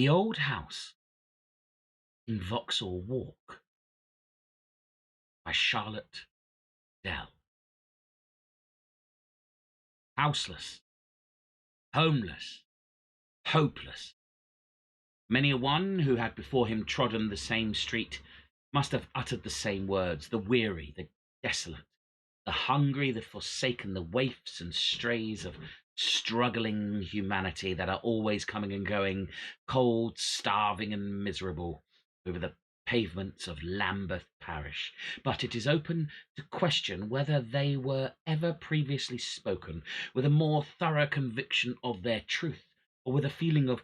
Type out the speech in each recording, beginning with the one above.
The Old House in Vauxhall Walk by Charlotte Eliza. Houseless, homeless, hopeless. Many a one who had before him trodden the same street must have uttered the same words, the weary, the desolate, the hungry, the forsaken, the waifs and strays of struggling humanity that are always coming and going, cold, starving and miserable, over the pavements of Lambeth parish. But it is open to question whether they were ever previously spoken with a more thorough conviction of their truth, or with a feeling of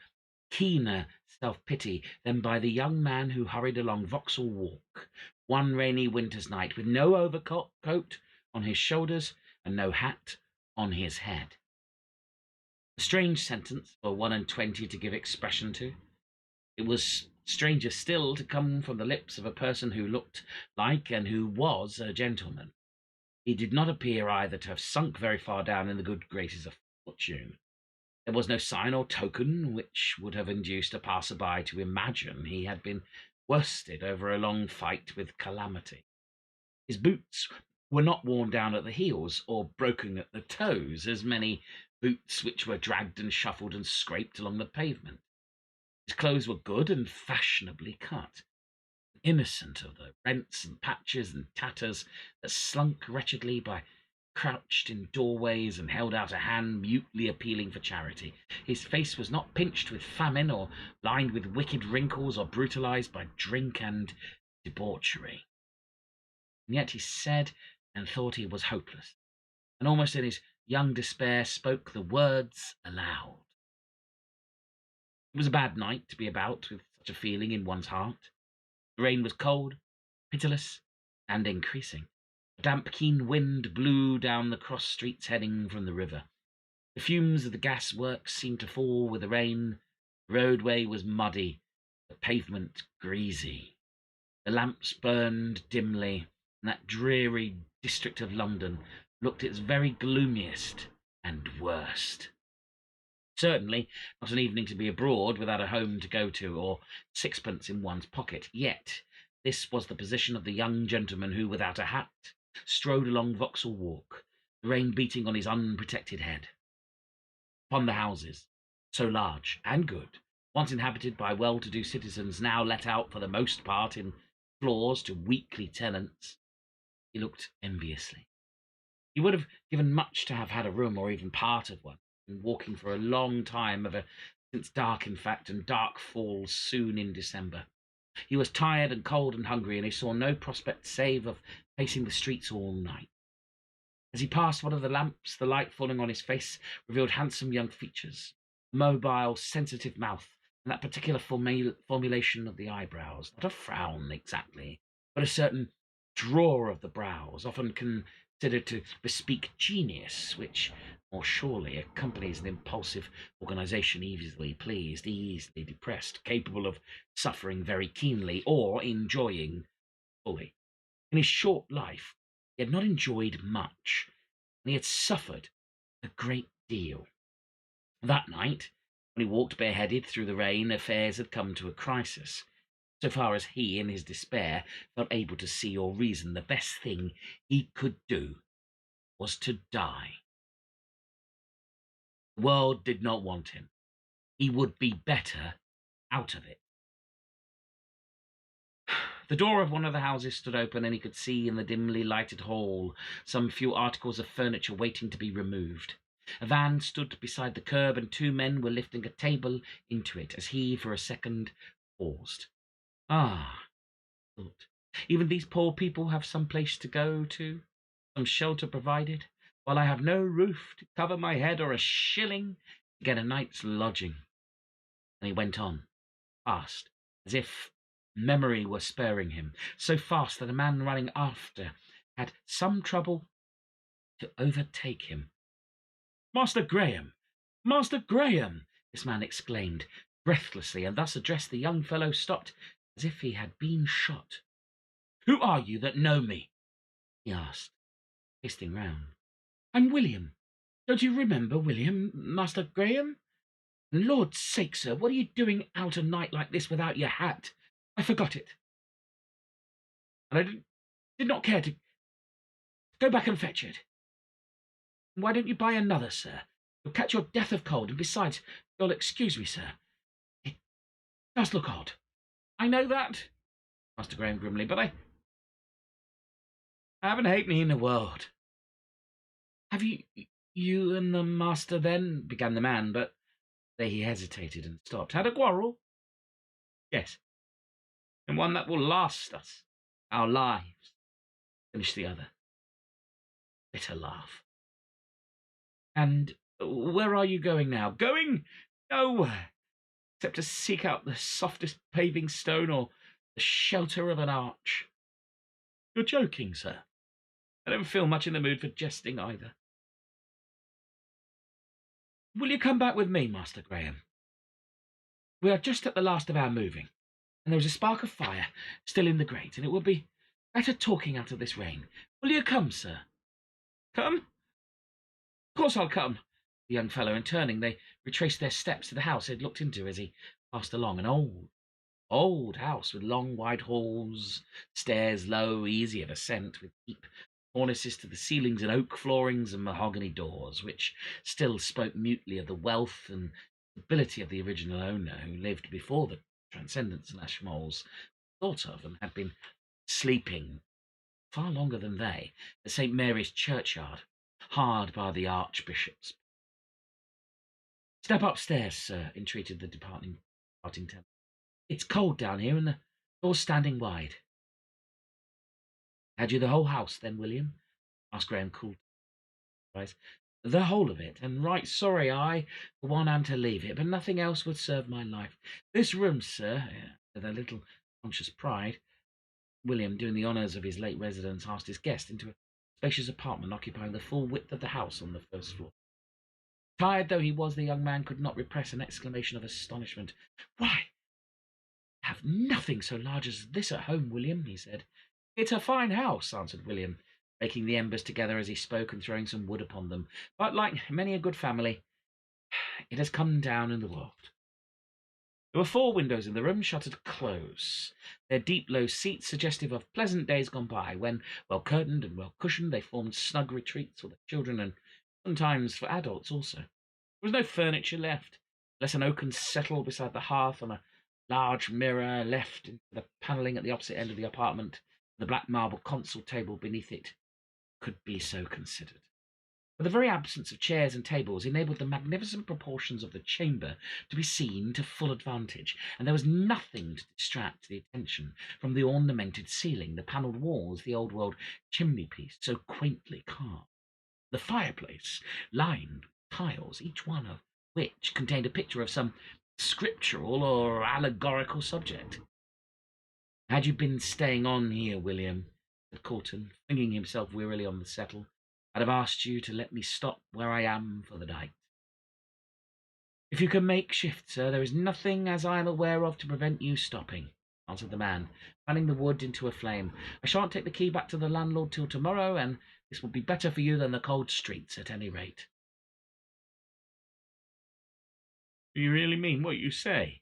keener self-pity than by the young man who hurried along Vauxhall Walk one rainy winter's night with no overcoat on his shoulders and no hat on his head. A strange sentence for 21 to give expression to. It was stranger still to come from the lips of a person who looked like and who was a gentleman. He did not appear either to have sunk very far down in the good graces of fortune. There was no sign or token which would have induced a passer-by to imagine he had been worsted over a long fight with calamity. His boots were not worn down at the heels or broken at the toes, as many boots which were dragged and shuffled and scraped along the pavement. His clothes were good and fashionably cut, innocent of the rents and patches and tatters that slunk wretchedly by, crouched in doorways and held out a hand mutely appealing for charity. His face was not pinched with famine or lined with wicked wrinkles or brutalized by drink and debauchery. And yet he said and thought he was hopeless, and almost in his young despair spoke the words aloud. It was a bad night to be about with such a feeling in one's heart. The rain was cold, pitiless, and increasing. A damp, keen wind blew down the cross streets heading from the river. The fumes of the gas works seemed to fall with the rain. The roadway was muddy, the pavement greasy. The lamps burned dimly, and that dreary district of London looked its very gloomiest and worst. Certainly not an evening to be abroad without a home to go to, or sixpence in one's pocket. Yet this was the position of the young gentleman who, without a hat, strode along Vauxhall Walk, the rain beating on his unprotected head. Upon the houses, so large and good, once inhabited by well-to-do citizens, now let out for the most part in floors to weakly tenants, he looked enviously. He would have given much to have had a room, or even part of one, been walking for a long time, since dark in fact, and dark falls soon in December. He was tired and cold and hungry, and he saw no prospect save of pacing the streets all night. As he passed one of the lamps, the light falling on his face revealed handsome young features, a mobile, sensitive mouth, and that particular formulation of the eyebrows, not a frown exactly, but a certain draw of the brows, often considered to bespeak genius, which more surely accompanies an impulsive organisation, easily pleased, easily depressed, capable of suffering very keenly or enjoying fully. In his short life, he had not enjoyed much, and he had suffered a great deal. That night, when he walked bareheaded through the rain, affairs had come to a crisis. So far as he, in his despair, felt able to see or reason, the best thing he could do was to die. The world did not want him. He would be better out of it. The door of one of the houses stood open, and he could see in the dimly lighted hall some few articles of furniture waiting to be removed. A van stood beside the curb, and two men were lifting a table into it as he, for a second, paused. Ah, he thought, even these poor people have some place to go to, some shelter provided, while I have no roof to cover my head or a shilling to get a night's lodging. And he went on, fast, as if memory were sparing him, so fast that a man running after had some trouble to overtake him. "Master Graham! Master Graham!" this man exclaimed breathlessly, and thus addressed the young fellow stopped as if he had been shot. "Who are you that know me?" he asked, hasting round. "I'm William. Don't you remember William, Master Graham?" Lord's sake, sir, what are you doing out a night like this without your hat? I forgot it. And I did not care to go back and fetch it. Why don't you buy another, sir? You'll catch your death of cold, and besides, you'll excuse me, sir. It does look odd. I know that, Master Graham grimly, but I haven't a halfpenny in the world. Have you and the master then, began the man, but there he hesitated and stopped. Had a quarrel? Yes. And one that will last us our lives, finished the other. Bitter laugh. And where are you going now? Going nowhere, except to seek out the softest paving stone or the shelter of an arch. You're joking, sir. I don't feel much in the mood for jesting either. Will you come back with me, Master Graham? We are just at the last of our moving, and there is a spark of fire still in the grate, and it will be better talking out of this rain. Will you come, sir? Come? Of course I'll come, the young fellow, and turning, they retraced their steps to the house they had looked into as he passed along. An old house with long, wide halls, stairs low, easy of ascent, with deep cornices to the ceilings and oak floorings and mahogany doors, which still spoke mutely of the wealth and ability of the original owner, who lived before the transcendence and Ashmole's thought of, and had been sleeping far longer than they at St. Mary's churchyard, hard by the Archbishop's. Step upstairs, sir, entreated the departing tenant. It's cold down here, and the door's standing wide. Had you the whole house, then, William? Asked Graham, cool. The whole of it, and right sorry I, for one, am to leave it, but nothing else would serve my life. This room, sir, with a little conscious pride, William, doing the honours of his late residence, asked his guest into a spacious apartment occupying the full width of the house on the first floor. Tired though he was, the young man could not repress an exclamation of astonishment. Why, I have nothing so large as this at home, William, he said. It's a fine house, answered William, raking the embers together as he spoke and throwing some wood upon them. But like many a good family, it has come down in the world. There were 4 windows in the room, shuttered close, their deep low seats suggestive of pleasant days gone by, when, well curtained and well cushioned, they formed snug retreats for the children and sometimes for adults also. There was no furniture left, less an oaken settle beside the hearth and a large mirror left into the panelling at the opposite end of the apartment, the black marble console table beneath it could be so considered. But the very absence of chairs and tables enabled the magnificent proportions of the chamber to be seen to full advantage, and there was nothing to distract the attention from the ornamented ceiling, the panelled walls, the old-world chimney-piece so quaintly carved, the fireplace lined with tiles, each one of which contained a picture of some scriptural or allegorical subject. Had you been staying on here, William, said Coulton, flinging himself wearily on the settle, I'd have asked you to let me stop where I am for the night. If you can make shift, sir, there is nothing, as I am aware of, to prevent you stopping, answered the man, fanning the wood into a flame. I shan't take the key back to the landlord till tomorrow, and this will be better for you than the cold streets, at any rate. Do you really mean what you say?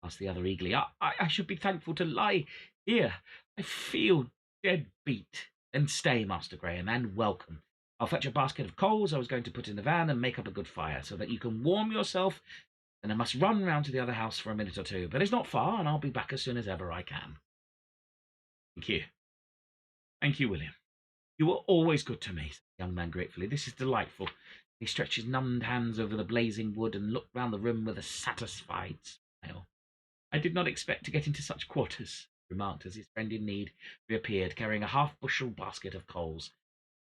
Asked the other eagerly. I should be thankful to lie here. I feel dead beat. Then stay, Master Graham, and welcome. I'll fetch a basket of coals I was going to put in the van and make up a good fire, so that you can warm yourself. Then I must run round to the other house for a minute or two, but it's not far, and I'll be back as soon as ever I can. Thank you. Thank you, William. You were always good to me, said the young man gratefully. This is delightful. He stretched his numbed hands over the blazing wood and looked round the room with a satisfied smile. I did not expect to get into such quarters, he remarked as his friend in need reappeared, carrying a half-bushel basket of coals,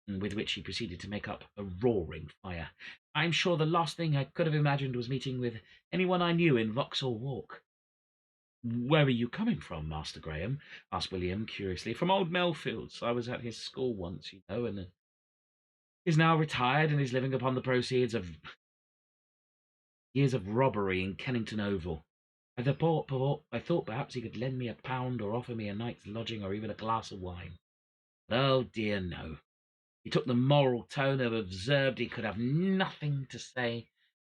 with which he proceeded to make up a roaring fire. I'm sure the last thing I could have imagined was meeting with anyone I knew in Vauxhall Walk. Where are you coming from, Master Graham? Asked William curiously. From old Melfield's. I was at his school once, you know, and is now retired and is living upon the proceeds of years of robbery in Kennington Oval. I thought perhaps he could lend me £1 or offer me a night's lodging or even a glass of wine. But oh dear, no. He took the moral tone of observed he could have nothing to say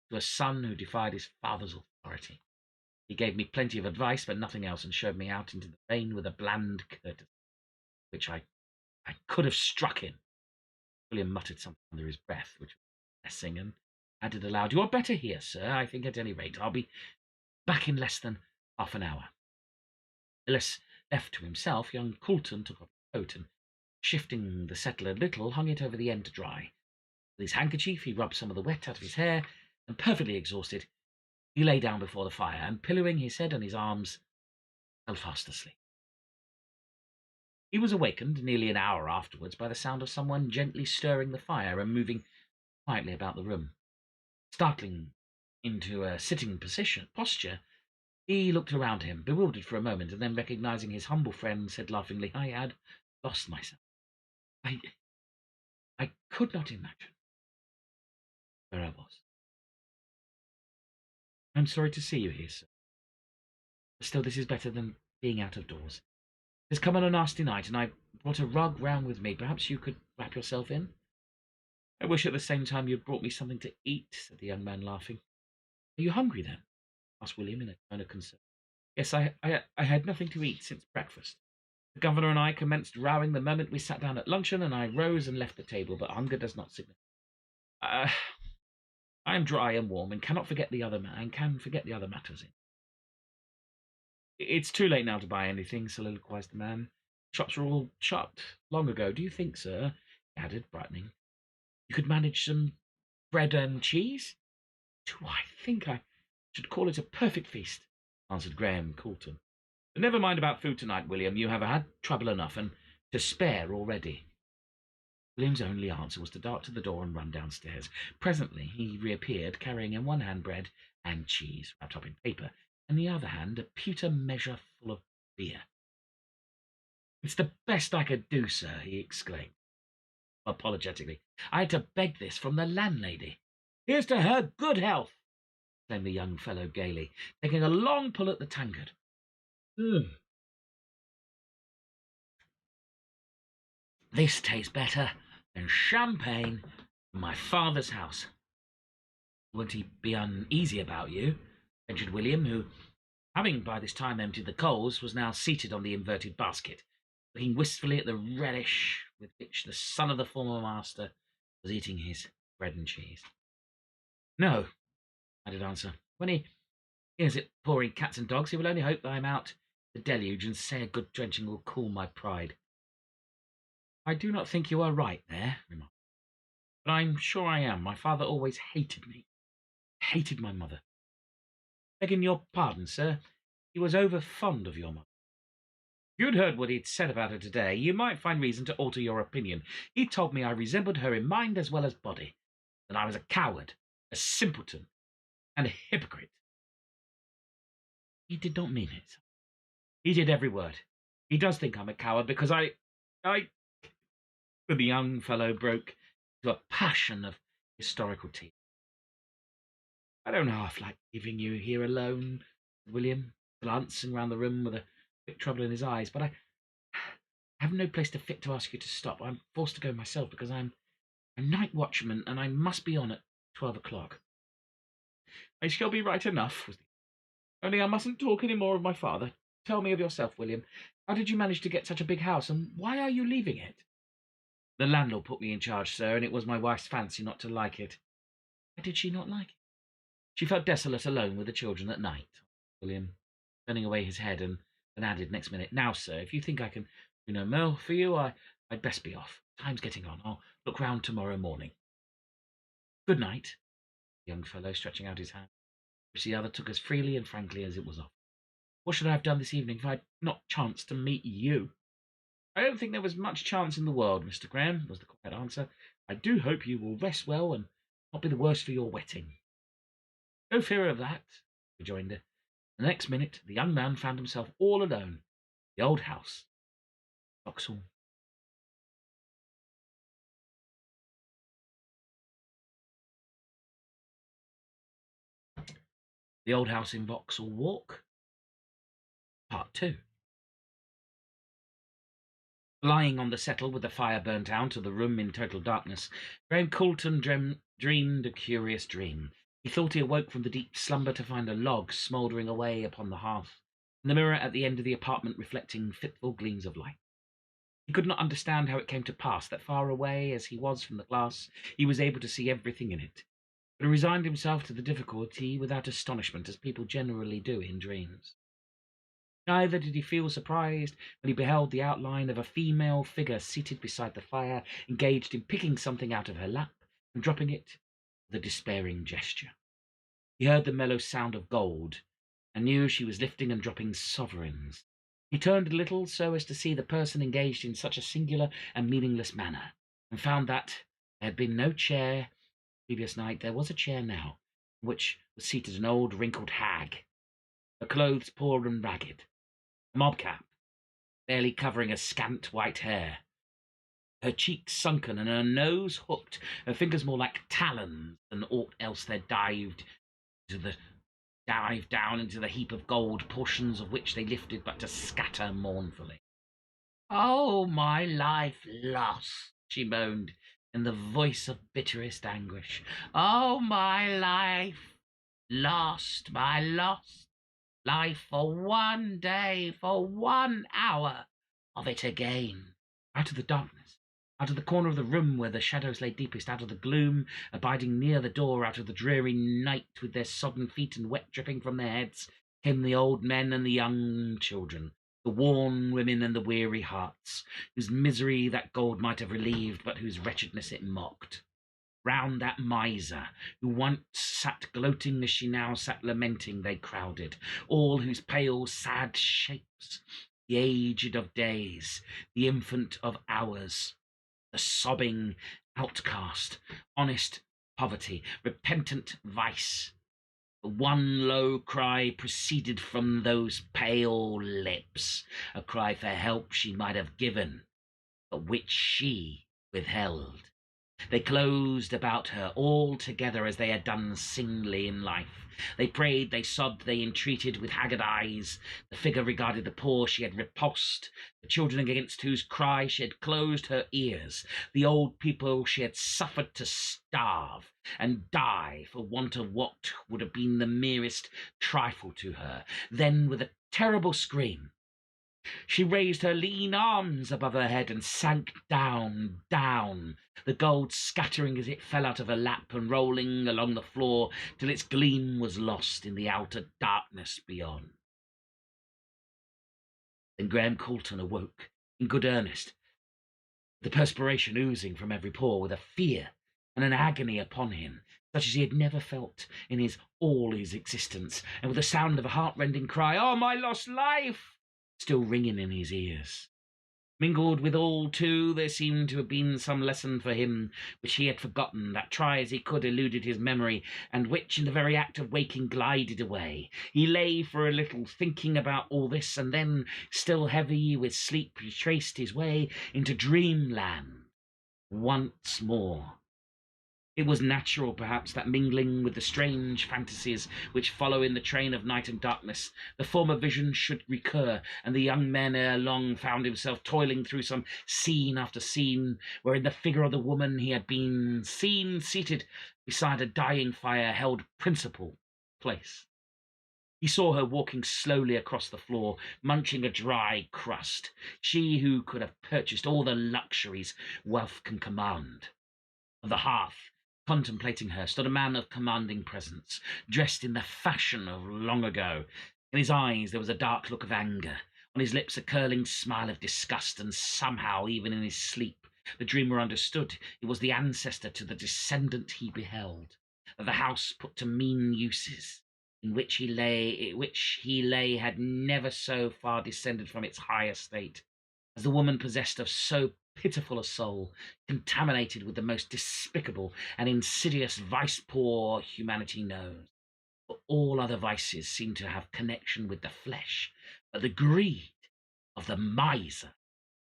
to a son who defied his father's authority. He gave me plenty of advice, but nothing else, and showed me out into the rain with a bland courtesy, which I could have struck him. William muttered something under his breath, which was blessing, and added aloud, "You are better here, sir. I think, at any rate, I'll be back in less than half an hour." Less left to himself, young Coulton took off his coat, and, shifting the settle a little, hung it over the end to dry. With his handkerchief he rubbed some of the wet out of his hair, and, perfectly exhausted, he lay down before the fire, and, pillowing his head on his arms, fell fast asleep. He was awakened nearly an hour afterwards by the sound of someone gently stirring the fire and moving quietly about the room. Startling into a sitting posture, he looked around him, bewildered for a moment, and then, recognizing his humble friend, said laughingly, "I had lost myself. I could not imagine where I was. I'm sorry to see you here, sir. But still, this is better than being out of doors. It's come on a nasty night, and I brought a rug round with me. Perhaps you could wrap yourself in?" "I wish at the same time you'd brought me something to eat," said the young man, laughing. "Are you hungry, then?" asked William, in a tone of concern. "Yes, I had nothing to eat since breakfast. The governor and I commenced rowing the moment we sat down at luncheon, and I rose and left the table, but hunger does not signify. I am dry and warm, and cannot forget the other matters in." "It's too late now to buy anything," soliloquized the man. "Shops are all shut long ago. Do you think, sir," he added, brightening, "you could manage some bread and cheese?" "Do I think I should call it a perfect feast," answered Graham Coulton. "But never mind about food tonight, William. You have had trouble enough, and to spare already." William's only answer was to dart to the door and run downstairs. Presently he reappeared, carrying in one hand bread and cheese wrapped up in paper, and in the other hand a pewter measure full of beer. "It's the best I could do, sir," he exclaimed apologetically. "I had to beg this from the landlady." "Here's to her good health!" exclaimed the young fellow gaily, taking a long pull at the tankard. "This tastes better than champagne from my father's house." "Won't he be uneasy about you?" ventured William, who, having by this time emptied the coals, was now seated on the inverted basket, looking wistfully at the relish with which the son of the former master was eating his bread and cheese. "No," I did answer. "When he hears it pouring cats and dogs, he will only hope that I am out the deluge, and say a good drenching will cool my pride." "I do not think you are right there," remarked, "but I'm sure I am. My father always hated me, hated my mother." "Begging your pardon, sir, he was over fond of your mother." "If you had heard what he had said about her today, you might find reason to alter your opinion. He told me I resembled her in mind as well as body, that I was a coward, a simpleton, and a hypocrite." "He did not mean it." "He did, every word. He does think I'm a coward because I But the young fellow broke into a passion of historical tears. "I don't half like leaving you here alone," said William, glancing round the room with a quick trouble in his eyes, "but I have no place to fit to ask you to stop. I'm forced to go myself because I'm a night watchman, and I must be on at 12 o'clock. "I shall be right enough, only I mustn't talk any more of my father. Tell me of yourself, William. How did you manage to get such a big house, and why are you leaving it?" "The landlord put me in charge, sir, and it was my wife's fancy not to like it." "Why did she not like it?" "She felt desolate alone with the children at night," William, turning away his head, and then added next minute, "Now, sir, if you think I can do no more for you, I'd best be off. Time's getting on. I'll look round tomorrow morning." "Good night," the young fellow, stretching out his hand, which the other took as freely and frankly as it was offered. "What should I have done this evening if I had not chanced to meet you?" "I don't think there was much chance in the world, Mr. Graham," was the quiet answer. "I do hope you will rest well, and not be the worse for your wetting." "No fear of that," rejoined her. The next minute the young man found himself all alone in the old house, Vauxhall. The old house in Vauxhall Walk, Part 2. Lying on the settle with the fire burnt out and the room in total darkness, Graham Coulton dreamed a curious dream. He thought he awoke from the deep slumber to find a log smouldering away upon the hearth, and the mirror at the end of the apartment reflecting fitful gleams of light. He could not understand how it came to pass that, far away as he was from the glass, he was able to see everything in it, but resigned himself to the difficulty without astonishment, as people generally do in dreams. Neither did he feel surprised when he beheld the outline of a female figure seated beside the fire, engaged in picking something out of her lap and dropping it with a despairing gesture. He heard the mellow sound of gold, and knew she was lifting and dropping sovereigns. He turned a little so as to see the person engaged in such a singular and meaningless manner, and found that there had been no chair the previous night. There was a chair now, on which was seated an old wrinkled hag, her clothes poor and ragged, a mob cap barely covering her scant white hair, her cheeks sunken and her nose hooked, her fingers more like talons than aught else. There dived down into the heap of gold, portions of which they lifted but to scatter mournfully. "Oh, my life lost," she moaned in the voice of bitterest anguish. "Oh, my life lost, my lost life, for one day, for 1 hour of it again." Out of the darkness, out of the corner of the room where the shadows lay deepest, out of the gloom, abiding near the door, out of the dreary night, with their sodden feet and wet dripping from their heads, came the old men and the young children, the worn women and the weary hearts, whose misery that gold might have relieved, but whose wretchedness it mocked. Round that miser, who once sat gloating as she now sat lamenting, they crowded, all whose pale, sad shapes, the aged of days, the infant of hours, the sobbing outcast, honest poverty, repentant vice. The one low cry proceeded from those pale lips, a cry for help she might have given, but which she withheld. They closed about her all together as they had done singly in life. They prayed, they sobbed, they entreated with haggard eyes. The figure regarded the poor she had repulsed, the children against whose cry she had closed her ears, the old people she had suffered to starve and die for want of what would have been the merest trifle to her. Then, with a terrible scream, she raised her lean arms above her head and sank down, the gold scattering as it fell out of her lap and rolling along the floor till its gleam was lost in the outer darkness beyond. Then Graham Coulton awoke in good earnest, the perspiration oozing from every pore, with a fear and an agony upon him such as he had never felt in all his existence, and with the sound of a heart-rending cry, "Oh, my lost life!" still ringing in his ears. Mingled with all, too, there seemed to have been some lesson for him which he had forgotten, that, try as he could, eluded his memory, and which, in the very act of waking, glided away. He lay for a little, thinking about all this, and then, still heavy with sleep, retraced his way into dreamland once more. It was natural, perhaps, that mingling with the strange fantasies which follow in the train of night and darkness, the former vision should recur, and the young man ere long found himself toiling through some scene after scene, wherein the figure of the woman he had been seen seated beside a dying fire held principal place. He saw her walking slowly across the floor, munching a dry crust, she who could have purchased all the luxuries wealth can command. On the hearth, contemplating her, stood a man of commanding presence, dressed in the fashion of long ago. In his eyes there was a dark look of anger, on his lips a curling smile of disgust, and somehow, even in his sleep, the dreamer understood it was the ancestor to the descendant he beheld, that the house put to mean uses, in which he lay had never so far descended from its high estate, as the woman possessed of so pitiful a soul, contaminated with the most despicable and insidious vice poor humanity knows. For all other vices seem to have connection with the flesh, but the greed of the miser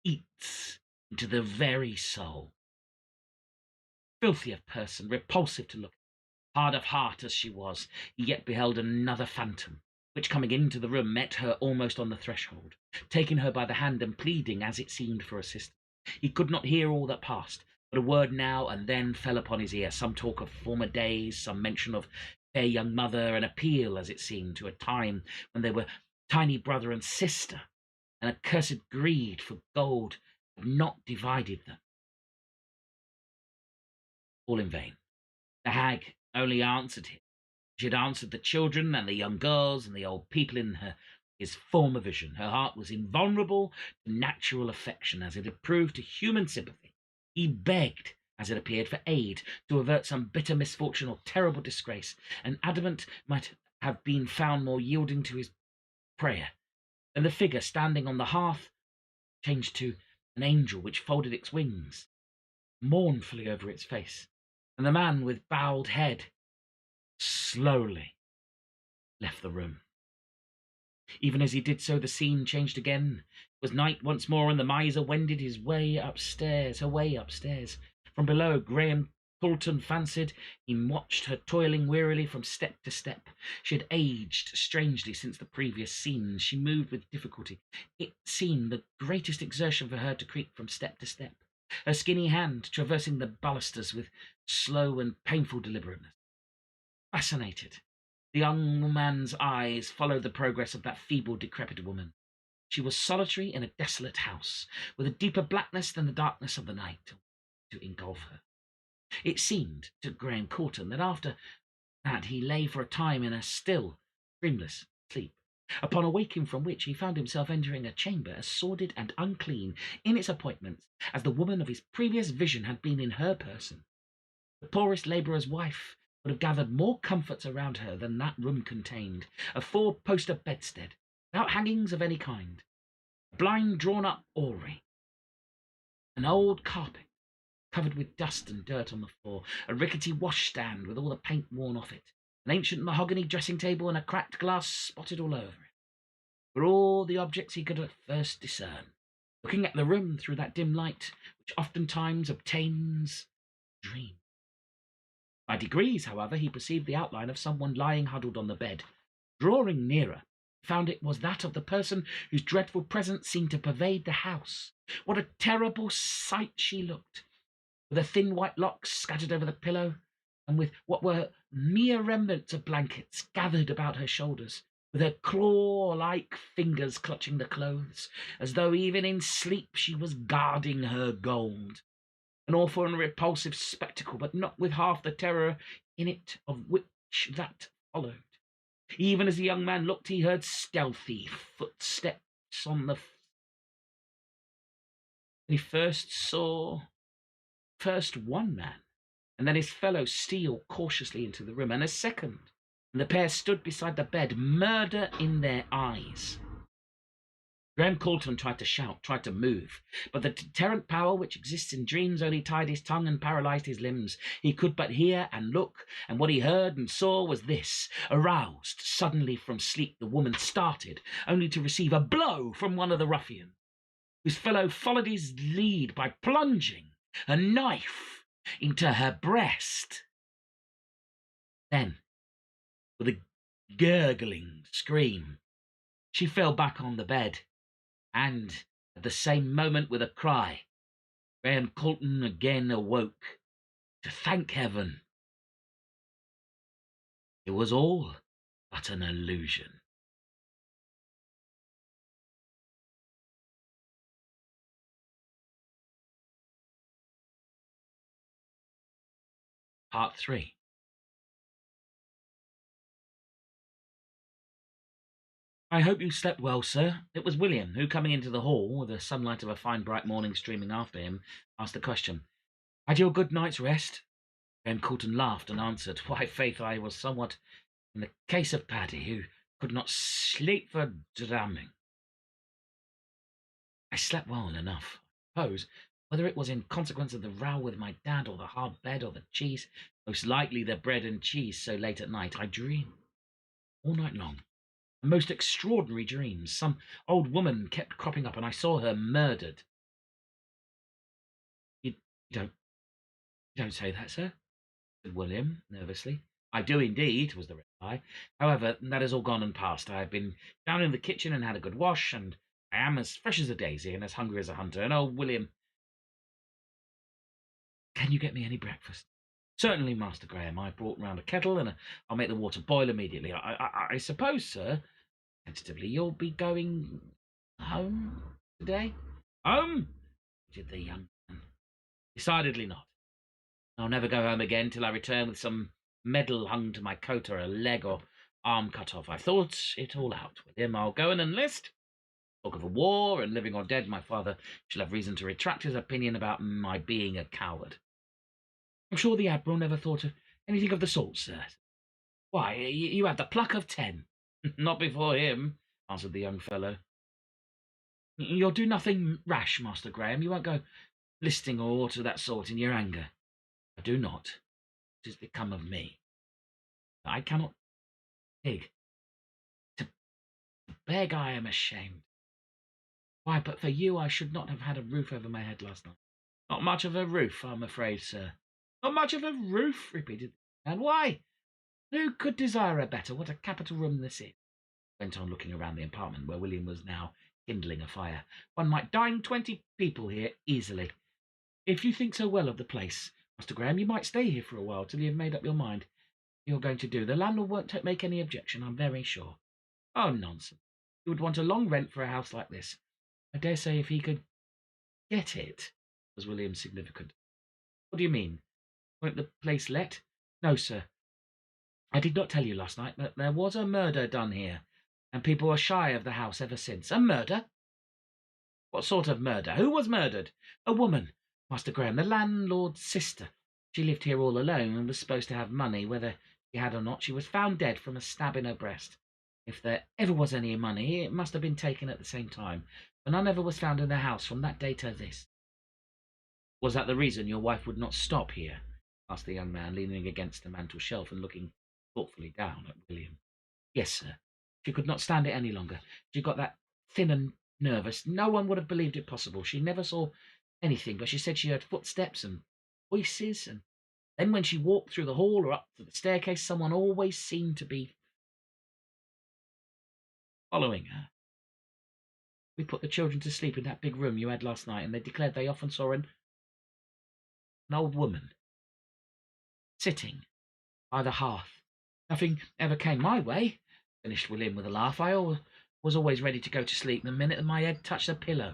eats into the very soul. Filthy of person, repulsive to look at, hard of heart as she was, he yet beheld another phantom, which, coming into the room, met her almost on the threshold, taking her by the hand and pleading, as it seemed, for assistance. He could not hear all that passed, but a word now and then fell upon his ear, some talk of former days, some mention of Fair young mother, an appeal, as it seemed, to a time when they were tiny brother and sister, and accursed greed for gold had not divided them. All in vain. The hag only answered him. She had answered the children and the young girls and the old people in his former vision. Her heart was invulnerable to natural affection, as it had proved to human sympathy. He begged, as it appeared, for aid to avert some bitter misfortune or terrible disgrace, and adamant might have been found more yielding to his prayer. And the figure standing on the hearth changed to an angel which folded its wings mournfully over its face, and the man with bowed head slowly left the room. Even as he did so, the scene changed again. It was night once more, and the miser wended his way upstairs, her way upstairs. From below, Graham Coulton fancied he watched her toiling wearily from step to step. She had aged strangely since the previous scenes. She moved with difficulty. It seemed the greatest exertion for her to creep from step to step, her skinny hand traversing the balusters with slow and painful deliberateness. Fascinated, the young man's eyes followed the progress of that feeble, decrepit woman. She was solitary in a desolate house, with a deeper blackness than the darkness of the night to engulf her. It seemed to Graham Coulton that after that he lay for a time in a still, dreamless sleep, upon awaking from which he found himself entering a chamber as sordid and unclean in its appointments as the woman of his previous vision had been in her person. The poorest labourer's wife would have gathered more comforts around her than that room contained. A four-poster bedstead, without hangings of any kind, a blind drawn-up orrery, an old carpet covered with dust and dirt on the floor, a rickety washstand with all the paint worn off it, an ancient mahogany dressing-table, and a cracked glass spotted all over it, were all the objects he could at first discern, looking at the room through that dim light which oftentimes obtains a dream. By degrees, however, he perceived the outline of someone lying huddled on the bed. Drawing nearer, he found it was that of the person whose dreadful presence seemed to pervade the house. What a terrible sight she looked, with her thin white locks scattered over the pillow, and with what were mere remnants of blankets gathered about her shoulders, with her claw-like fingers clutching the clothes, as though even in sleep she was guarding her gold. An awful and repulsive spectacle, but not with half the terror in it of which that followed. Even as the young man looked, he heard stealthy footsteps on the he saw one man, and then his fellow steal cautiously into the room, and a second, and the pair stood beside the bed, murder in their eyes. Graham Coulton tried to shout, tried to move, but the deterrent power which exists in dreams only tied his tongue and paralyzed his limbs. He could but hear and look, and what he heard and saw was this. Aroused suddenly from sleep, the woman started, only to receive a blow from one of the ruffians, whose fellow followed his lead by plunging a knife into her breast. Then, with a gurgling scream, she fell back on the bed, and at the same moment, with a cry, Graham Coulton again awoke to thank heaven it was all but an illusion. Part 3. I hope you slept well, sir. It was William, who, coming into the hall, with the sunlight of a fine bright morning streaming after him, asked the question. Had you a good night's rest? Graham Coulton laughed and answered, Why, faith, I was somewhat in the case of Paddy, who could not sleep for damning. I slept well enough, I suppose. Whether it was in consequence of the row with my dad, or the hard bed, or the cheese, most likely the bread and cheese so late at night, I dreamed all night long. Most extraordinary dreams. Some old woman kept cropping up, and I saw her murdered. You don't say that, sir, said William nervously. I do indeed, was the reply. However, that is all gone and past. I have been down in the kitchen and had a good wash, and I am as fresh as a daisy and as hungry as a hunter. And oh, William, can you get me any breakfast? Certainly, Master Graham. I brought round a kettle, and I'll make the water boil immediately. I suppose, sir, tentatively, you'll be going home today? Home? Did the young man. Decidedly not. I'll never go home again till I return with some medal hung to my coat or a leg or arm cut off. I've thought it all out. With him, I'll go and enlist. Talk of a war, and living or dead, my father shall have reason to retract his opinion about my being a coward. I'm sure the Admiral never thought of anything of the sort, sir. Why, you had the pluck of 10. Not before him, answered the young fellow. You'll do nothing rash, Master Graham. You won't go listing or aught of that sort in your anger. I do not. What is become of me? I cannot beg. To beg I am ashamed. Why, but for you I should not have had a roof over my head last night. Not much of a roof, I'm afraid, sir. Not much of a roof, repeated the man. Why? Who could desire a better? What a capital room this is. Went on looking around the apartment where William was now kindling a fire. One might dine 20 people here easily. If you think so well of the place, Master Graham, you might stay here for a while till you've made up your mind what you're going to do. The landlord won't make any objection, I'm very sure. Oh, nonsense. You would want a long rent for a house like this. I dare say if he could get it, was William significant. What do you mean? Won't the place let? No, sir. I did not tell you last night that there was a murder done here, and people are shy of the house ever since. A murder? What sort of murder? Who was murdered? A woman, Master Graham, the landlord's sister. She lived here all alone and was supposed to have money. Whether she had or not, she was found dead from a stab in her breast. If there ever was any money, it must have been taken at the same time, for none ever was found in the house from that day to this. Was that the reason your wife would not stop here? Asked the young man, leaning against the mantel shelf and looking thoughtfully down at William. Yes, sir. She could not stand it any longer. She got that thin and nervous. No one would have believed it possible. She never saw anything, but she said she heard footsteps and voices, and then when she walked through the hall or up to the staircase, someone always seemed to be following her. We put the children to sleep in that big room you had last night, and they declared they often saw an old woman sitting by the hearth. Nothing ever came my way, finished William with a laugh. I was always ready to go to sleep the minute my head touched the pillow.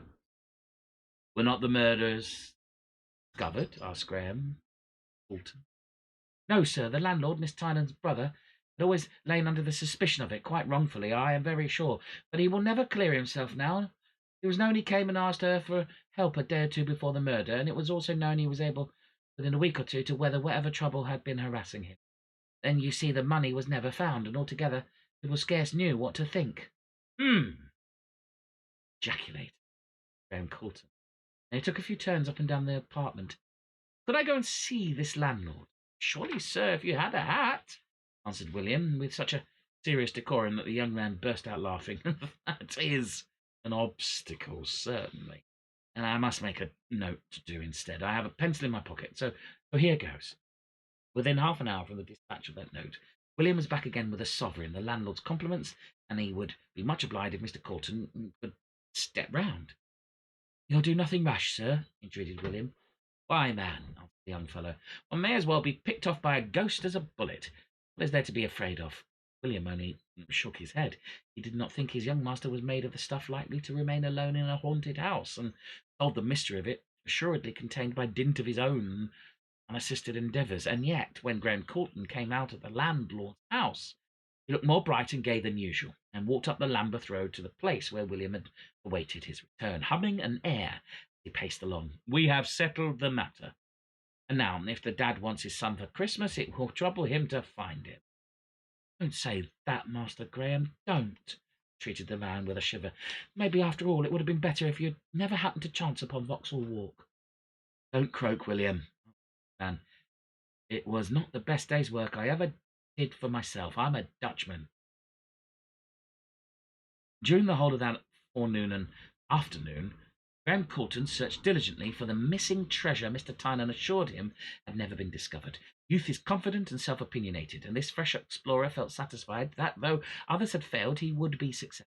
Were not the murders discovered? Asked Graham. Fulton. No, sir. The landlord, Miss Tynan's brother, had always lain under the suspicion of it, quite wrongfully, I am very sure. But he will never clear himself now. It was known he came and asked her for help a day or two before the murder, and it was also known he was able, within a week or two, to weather whatever trouble had been harassing him. Then, you see, the money was never found, and altogether people scarce knew what to think. Ejaculated Graham Coulton. And he took a few turns up and down the apartment. Could I go and see this landlord? Surely, sir, if you had a hat, answered William, with such a serious decorum that the young man burst out laughing. That is an obstacle, certainly. And I must make a note to do instead. I have a pencil in my pocket, so here goes. Within half an hour from the dispatch of that note, William was back again with a sovereign, the landlord's compliments, and he would be much obliged if Mr. Coulton could step round. You'll do nothing rash, sir, entreated William. Why, man, answered the young fellow, one may as well be picked off by a ghost as a bullet. What is there to be afraid of? William only shook his head. He did not think his young master was made of the stuff likely to remain alone in a haunted house, and told the mystery of it, assuredly contained by dint of his own unassisted endeavours. And yet, when Graham Coulton came out of the landlord's house, he looked more bright and gay than usual, and walked up the Lambeth Road to the place where William had awaited his return, humming an air as he paced along. We have settled the matter. And now, if the dad wants his son for Christmas, it will trouble him to find him. Don't say that, Master Graham, don't, entreated the man with a shiver. Maybe, after all, it would have been better if you'd never happened to chance upon Vauxhall Walk. Don't croak, William, man. It was not the best day's work I ever did for myself. I'm a Dutchman. During the whole of that forenoon and afternoon, Graham Coulton searched diligently for the missing treasure Mr. Tynan assured him had never been discovered. Youth is confident and self-opinionated, and this fresh explorer felt satisfied that, though others had failed, he would be successful.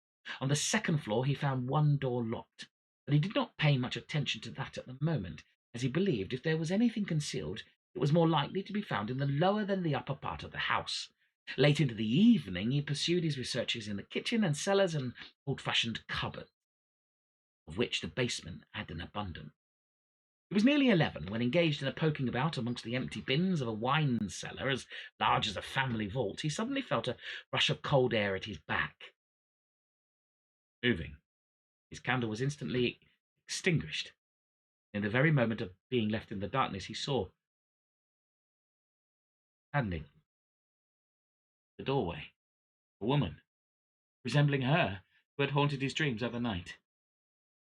On the second floor he found one door locked, but he did not pay much attention to that at the moment, as he believed if there was anything concealed, it was more likely to be found in the lower than the upper part of the house. Late into the evening, he pursued his researches in the kitchen and cellars and old-fashioned cupboards, of which the basement had an abundance. It was nearly 11 when, engaged in a poking about amongst the empty bins of a wine cellar as large as a family vault, he suddenly felt a rush of cold air at his back. Moving, his candle was instantly extinguished. In the very moment of being left in the darkness, he saw, standing in the doorway, a woman resembling her who had haunted his dreams overnight.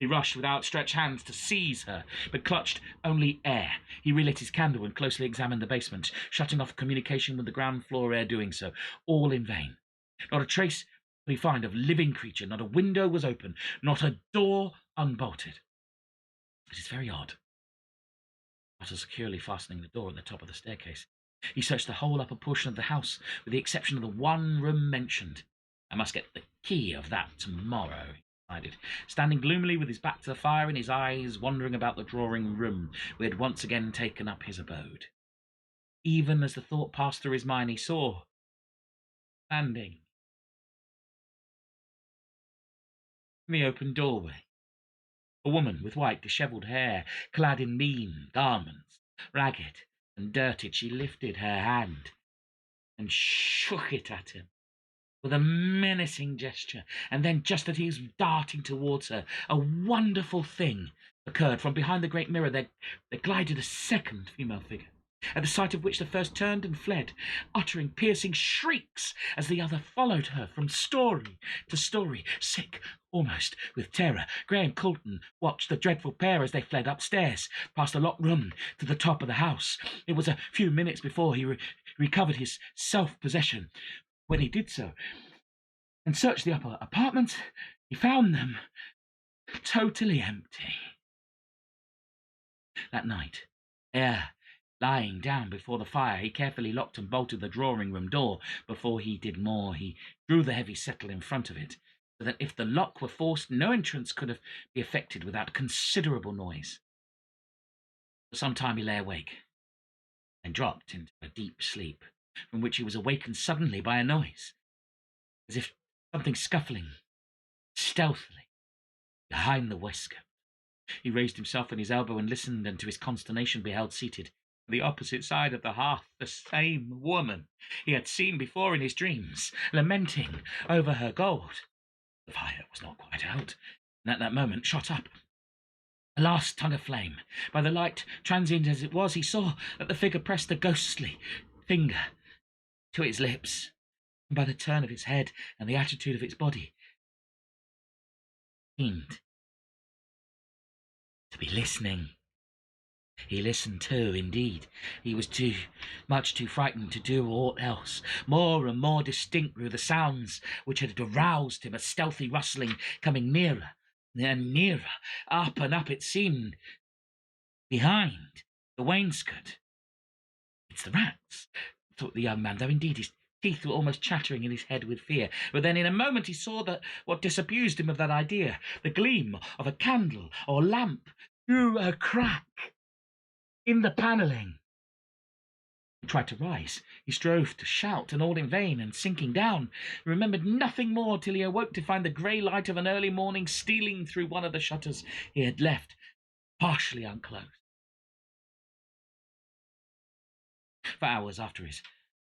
He rushed with outstretched hands to seize her, but clutched only air. He relit his candle and closely examined the basement, shutting off communication with the ground floor ere doing so, all in vain. Not a trace could he find of living creature, not a window was open, not a door unbolted. It is very odd, after securely fastening the door at the top of the staircase. He searched the whole upper portion of the house, with the exception of the one room mentioned. I must get the key of that tomorrow, he decided, standing gloomily with his back to the fire and his eyes wandering about the drawing room where he had once again taken up his abode. Even as the thought passed through his mind, he saw, standing in the open doorway, a woman with white, dishevelled hair, clad in mean garments, ragged and dirtied. She lifted her hand and shook it at him with a menacing gesture, and then, just as he was darting towards her, a wonderful thing occurred. From behind the great mirror there glided a second female figure, at the sight of which the first turned and fled, uttering piercing shrieks as the other followed her from story to story, sick almost with terror. Graham Coulton watched the dreadful pair as they fled upstairs, past the locked room, to the top of the house. It was a few minutes before he recovered his self-possession. When he did so and searched the upper apartments, he found them totally empty. That night, ere lying down before the fire, he carefully locked and bolted the drawing-room door. Before he did more, he drew the heavy settle in front of it, so that if the lock were forced, no entrance could be effected without considerable noise. For some time he lay awake, and dropped into a deep sleep, from which he was awakened suddenly by a noise, as if something scuffling stealthily behind the waistcoat. He raised himself on his elbow and listened, and to his consternation beheld seated on the opposite side of the hearth the same woman he had seen before in his dreams, lamenting over her gold. The fire was not quite out, and at that moment shot up a last tongue of flame. By the light, transient as it was, he saw that the figure pressed a ghostly finger to its lips, and by the turn of its head and the attitude of its body, seemed to be listening. He listened too, indeed. He was much too frightened to do aught else. More and more distinct grew the sounds which had aroused him, a stealthy rustling coming nearer and nearer. Up and up it seemed, behind the wainscot. It's the rats, thought the young man, though indeed his teeth were almost chattering in his head with fear. But then in a moment he saw that what disabused him of that idea, the gleam of a candle or lamp through a crack in the panelling. He tried to rise. He strove to shout, and all in vain, and sinking down, he remembered nothing more till he awoke to find the grey light of an early morning stealing through one of the shutters he had left partially unclosed. For hours after his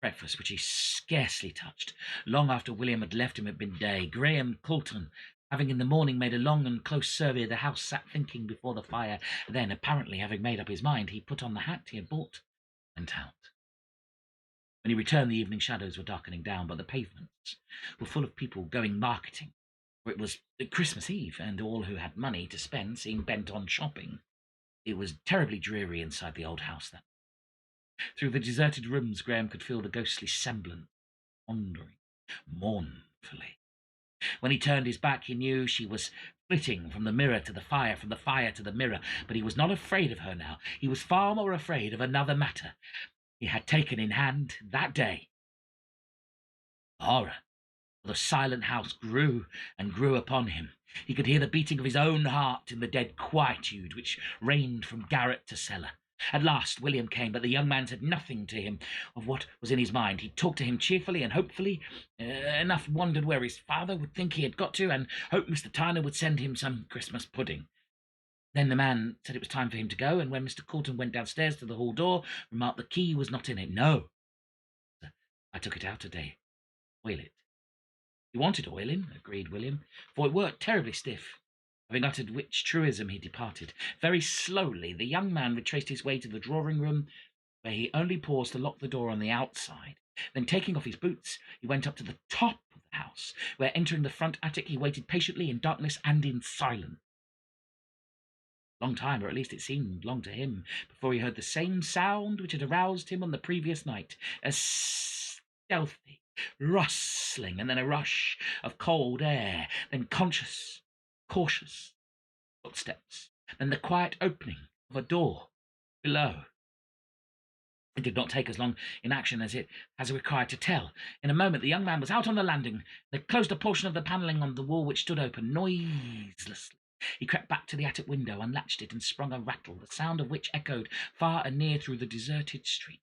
breakfast, which he scarcely touched, long after William had left him at midday, Graham Coulton, having in the morning made a long and close survey of the house, sat thinking before the fire. Then, apparently having made up his mind, he put on the hat he had bought and went out. When he returned, the evening shadows were darkening down, but the pavements were full of people going marketing, for it was Christmas Eve, and all who had money to spend seemed bent on shopping. It was terribly dreary inside the old house then. Through the deserted rooms, Graham could feel the ghostly semblance wandering mournfully. When he turned his back, he knew she was flitting from the mirror to the fire, from the fire to the mirror, but he was not afraid of her now. He was far more afraid of another matter he had taken in hand that day. The horror of the silent house grew and grew upon him. He could hear the beating of his own heart in the dead quietude which reigned from garret to cellar. At last William came, but the young man said nothing to him of what was in his mind. He talked to him cheerfully and hopefully, enough wondered where his father would think he had got to, and hoped Mr. Tyner would send him some Christmas pudding. Then the man said it was time for him to go, and when Mr. Coulton went downstairs to the hall door, remarked the key was not in it. No, I took it out today. Oil it. He wanted oiling, agreed William, for it worked terribly stiff. Having uttered which truism, he departed. Very slowly the young man retraced his way to the drawing-room, where he only paused to lock the door on the outside. Then, taking off his boots, he went up to the top of the house, where, entering the front attic, he waited patiently in darkness and in silence. Long time, or at least it seemed long to him, before he heard the same sound which had aroused him on the previous night, a stealthy rustling, and then a rush of cold air, then cautious footsteps, then the quiet opening of a door below. It did not take as long in action as it has required to tell. In a moment the young man was out on the landing. They closed a portion of the panelling on the wall which stood open noiselessly. He crept back to the attic window, unlatched it, and sprung a rattle, the sound of which echoed far and near through the deserted street.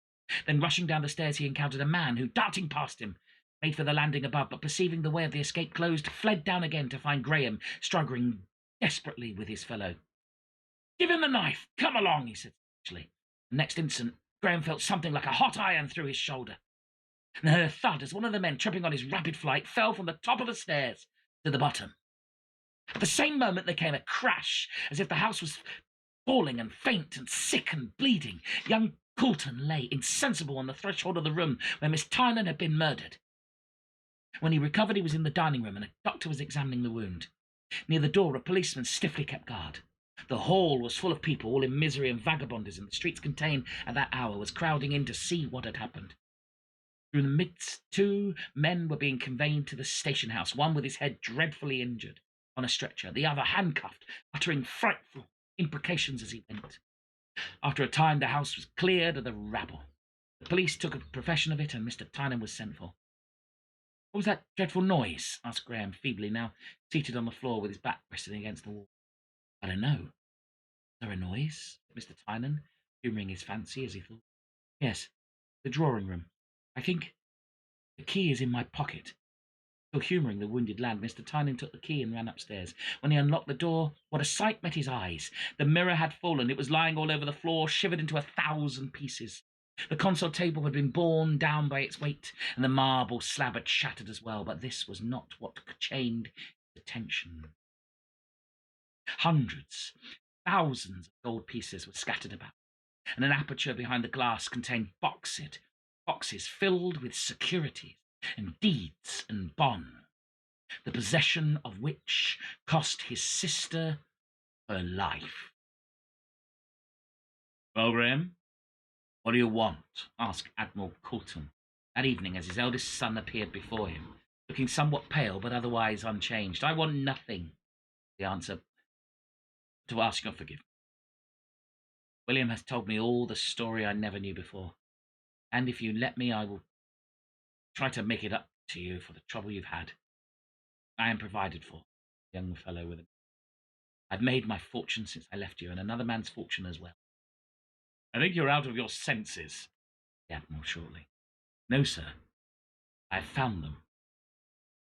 Then, rushing down the stairs, he encountered a man who, darting past him, made for the landing above, but perceiving the way of the escape closed, fled down again to find Graham struggling desperately with his fellow. "Give him the knife! Come along!" he said savagely. The next instant Graham felt something like a hot iron through his shoulder, and heard a thud as one of the men, tripping on his rapid flight, fell from the top of the stairs to the bottom. At the same moment there came a crash, as if the house was falling, and faint and sick and bleeding, young Coulton lay insensible on the threshold of the room where Miss Tynan had been murdered. When he recovered, he was in the dining room, and a doctor was examining the wound. Near the door a policeman stiffly kept guard. The hall was full of people, all in misery and vagabondism. The streets contained at that hour was crowding in to see what had happened. Through the midst, 2 men were being conveyed to the station house, one with his head dreadfully injured on a stretcher, the other handcuffed, uttering frightful imprecations as he went. After a time the house was cleared of the rabble. The police took a profession of it, and Mr. Tynan was sent for. "What was that dreadful noise?" asked Graham feebly, now seated on the floor with his back resting against the wall. "I don't know. Is there a noise?" said Mr. Tynan, humouring his fancy as he thought. "Yes, the drawing-room. I think the key is in my pocket." Still humouring the wounded lad, Mr. Tynan took the key and ran upstairs. When he unlocked the door, what a sight met his eyes! The mirror had fallen. It was lying all over the floor, shivered into 1,000 pieces. The console table had been borne down by its weight, and the marble slab had shattered as well, but this was not what chained his attention. Hundreds, thousands of gold pieces were scattered about, and an aperture behind the glass contained boxes filled with securities and deeds and bonds, the possession of which cost his sister her life. "Well, Graham, what do you want?" asked Admiral Coulton that evening, as his eldest son appeared before him, looking somewhat pale but otherwise unchanged. "I want nothing," the answer, "to ask your forgiveness. William has told me all the story I never knew before, and if you let me, I will try to make it up to you for the trouble you've had. I am provided for," young fellow with him. "I've made my fortune since I left you, and another man's fortune as well." "I think you're out of your senses," the Admiral shortly. "No, sir. I have found them,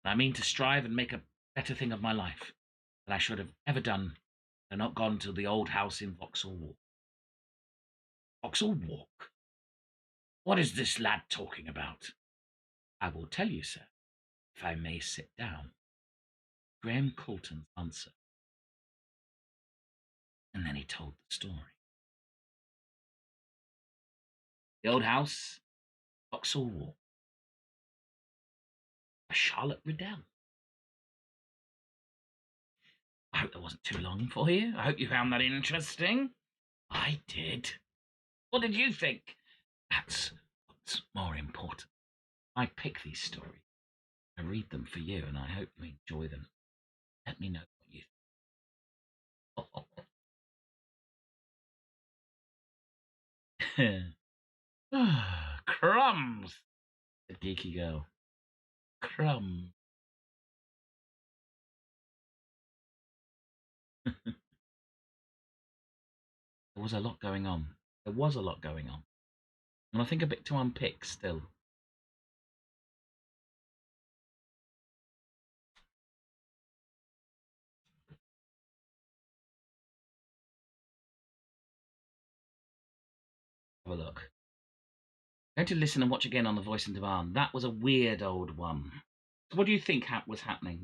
and I mean to strive and make a better thing of my life than I should have ever done had I not gone to the old house in Vauxhall Walk." "Vauxhall Walk? What is this lad talking about?" "I will tell you, sir, if I may sit down." Graham Coulton's answer, and then he told the story. The old house, Vauxhall Walk, by Charlotte Riddell. I hope that wasn't too long for you. I hope you found that interesting. I did. What did you think? That's what's more important. I pick these stories. I read them for you, and I hope you enjoy them. Let me know what you think. Crumbs, the geeky girl. Crumbs. There was a lot going on. There was a lot going on. And I think a bit to unpick still. Have a look. I'm going to listen and watch again on The Voice in Demand. That was a weird old one. What do you think was happening?